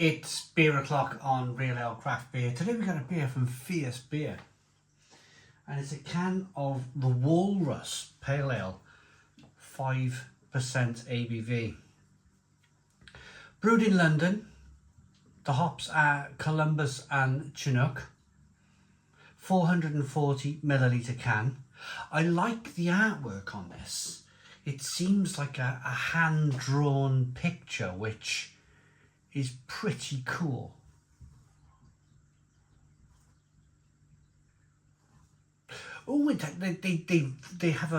It's beer o'clock on Real Ale Craft Beer. Today we got a beer from Fierce Beer. And it's a can of the Walrus Pale Ale, 5% ABV. Brewed in London. The hops are Columbus and Chinook. 440 milliliter can. I like the artwork on this. It seems like a hand-drawn picture, which is pretty cool. Oh, they have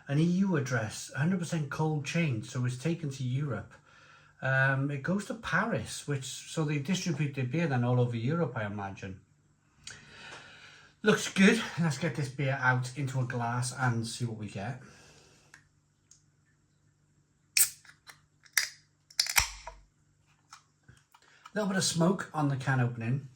an EU address, 100% cold chain, so it's taken to Europe. It goes to Paris, so they distribute their beer then all over Europe, I imagine. Looks good. Let's get this beer out into a glass and see what we get. A little bit of smoke on the can opening.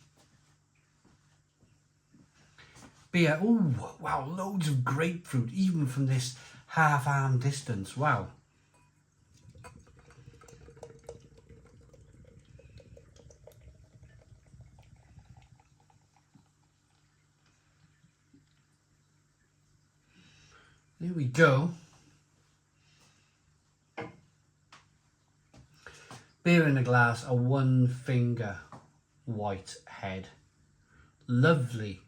Beer, oh wow, loads of grapefruit, even from this half-arm distance, wow. There we go. Beer in a glass, a one finger white head. Lovely,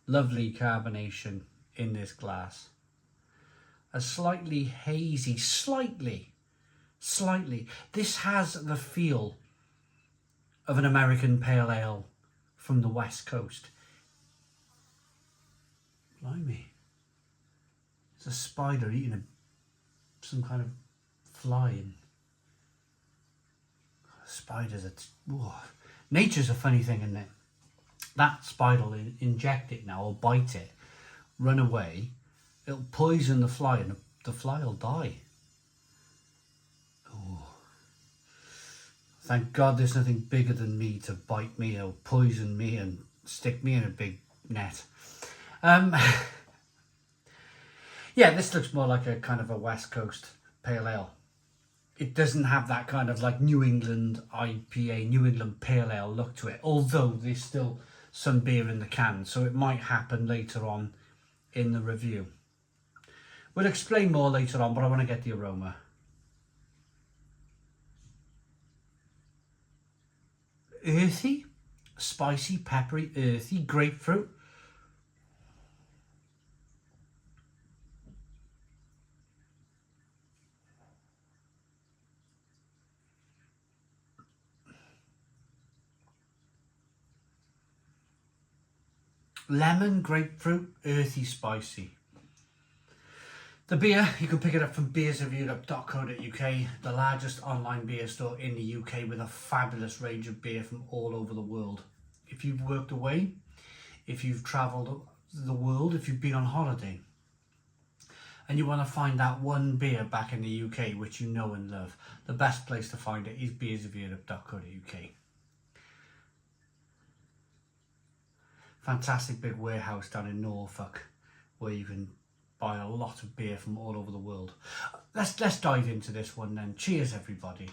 lovely carbonation in this glass. A slightly hazy, slightly. This has the feel of an American pale ale from the West Coast. Blimey. It's a spider eating some kind of fly. Spiders, nature's a funny thing, isn't it? That spider will inject it now or bite it, run away, it'll poison the fly and the fly will die. Oh, thank God there's nothing bigger than me to bite me or poison me and stick me in a big net. Yeah, this looks more like a kind of a West Coast pale ale. It doesn't have that kind of like New England IPA, New England Pale Ale look to it, although there's still some beer in the can, so it might happen later on in the review. We'll explain more later on, but I want to get the aroma. Earthy, spicy, peppery, earthy, grapefruit. Lemon, grapefruit, earthy, spicy. The beer, you can pick it up from beersofeurope.co.uk, the largest online beer store in the UK with a fabulous range of beer from all over the world. If you've worked away, if you've travelled the world, if you've been on holiday, and you want to find that one beer back in the UK which you know and love, the best place to find it is beersofeurope.co.uk. Fantastic big warehouse down in Norfolk where you can buy a lot of beer from all over the world. Let's dive into this one then. Cheers, everybody.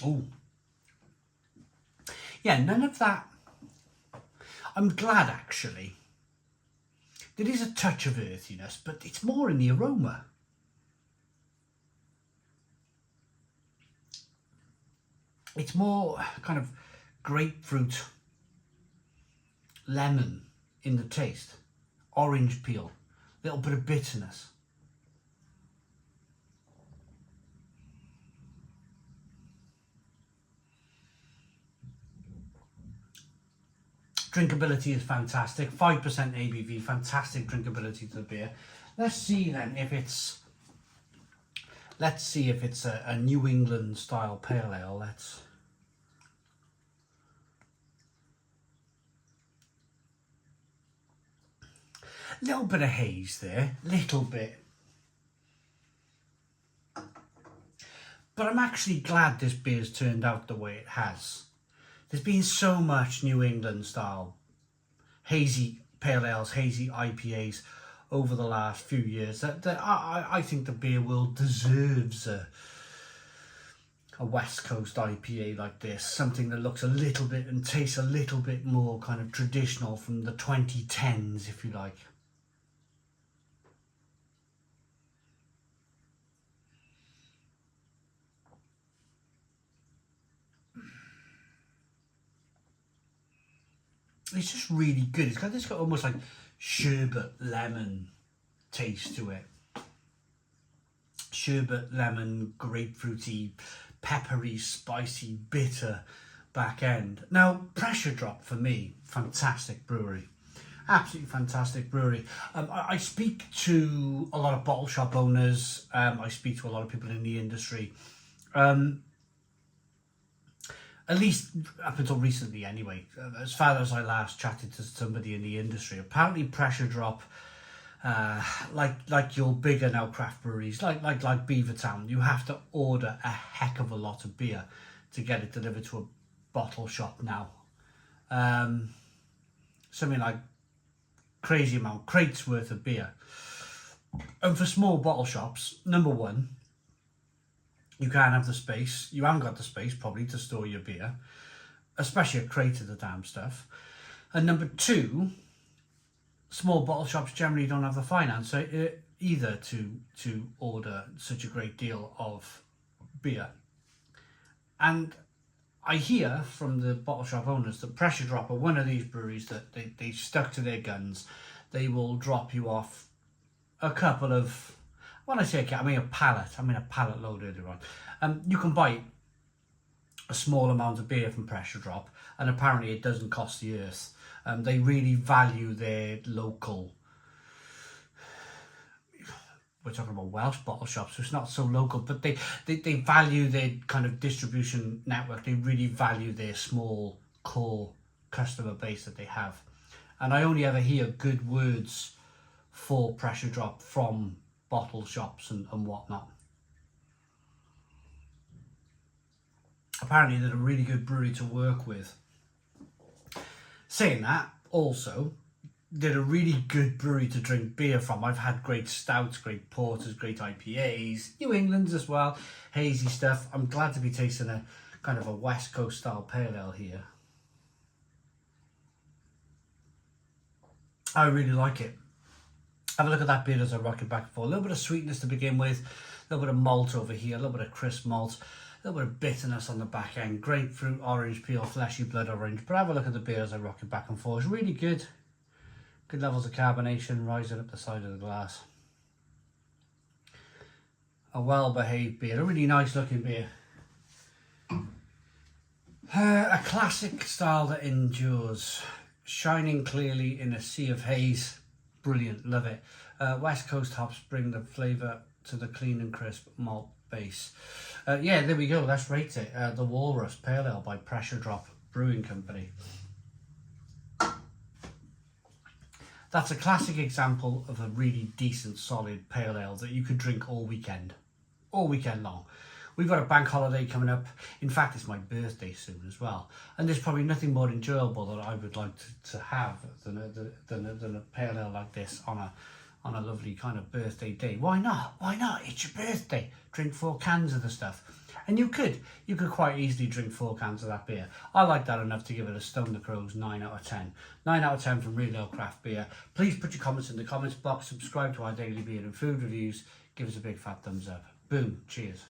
Oh, yeah, none of that. I'm glad actually. There is a touch of earthiness, but it's more in the aroma. It's more kind of grapefruit, lemon in the taste, orange peel, a little bit of bitterness. Drinkability is fantastic, 5% ABV, fantastic drinkability to the beer. Let's see then if it's a New England style pale ale. Little bit of haze there, little bit. But I'm actually glad this beer's turned out the way it has. There's been so much New England style hazy pale ales, hazy IPAs over the last few years that I think the beer world deserves a West Coast IPA like this, something that looks a little bit and tastes a little bit more kind of traditional from the 2010s, if you like. It's just really good. It's got almost like sherbet lemon taste to it. Sherbet lemon, grapefruity, peppery, spicy, bitter back end. Now, Pressure Drop for me, fantastic brewery. Absolutely fantastic brewery. I speak to a lot of bottle shop owners. I speak to a lot of people in the industry. At least up until recently anyway, as far as I last chatted to somebody in the industry, apparently Pressure Drop, like your bigger now craft breweries, like Beavertown, you have to order a heck of a lot of beer to get it delivered to a bottle shop now. Something like crazy amount, crates worth of beer. And for small bottle shops, number one, you can't have the space. You haven't got the space probably to store your beer, especially a crate of the damn stuff. And number two, small bottle shops generally don't have the finance either to order such a great deal of beer. And I hear from the bottle shop owners that Pressure Drop are one of these breweries that they stuck to their guns. They will drop you off a couple of, when I say a pallet load earlier on. You can buy a small amount of beer from Pressure Drop, and apparently it doesn't cost the earth. They really value their local, we're talking about Welsh bottle shops, so it's not so local, but they value their kind of distribution network. They really value their small core customer base that they have. And I only ever hear good words for Pressure Drop from bottle shops and whatnot. Apparently they're a really good brewery to work with. Saying that, also, they're a really good brewery to drink beer from. I've had great stouts, great porters, great IPAs, New England's as well, hazy stuff. I'm glad to be tasting a kind of a West Coast style pale ale here. I really like it. Have a look at that beer as I rock it back and forth. A little bit of sweetness to begin with, a little bit of malt over here, a little bit of crisp malt, a little bit of bitterness on the back end, grapefruit, orange peel, fleshy blood orange. But have a look at the beer as I rock it back and forth. It's really good. Good levels of carbonation rising up the side of the glass. A well-behaved beer, a really nice looking beer. A classic style that endures, shining clearly in a sea of haze. Brilliant, love it. West Coast hops bring the flavour to the clean and crisp malt base. Yeah, there we go, let's rate it. The Walrus Pale Ale by Pressure Drop Brewing Company. That's a classic example of a really decent, solid pale ale that you could drink all weekend long. We've got a bank holiday coming up. In fact, it's my birthday soon as well. And there's probably nothing more enjoyable that I would like to have than a pale ale like this on a lovely kind of birthday day. Why not? Why not? It's your birthday. Drink 4 cans of the stuff. And you could quite easily drink 4 cans of that beer. I like that enough to give it a Stone the Crows 9 out of 10. 9 out of 10 from Real Ale Craft Beer. Please put your comments in the comments box. Subscribe to our daily beer and food reviews. Give us a big fat thumbs up. Boom. Cheers.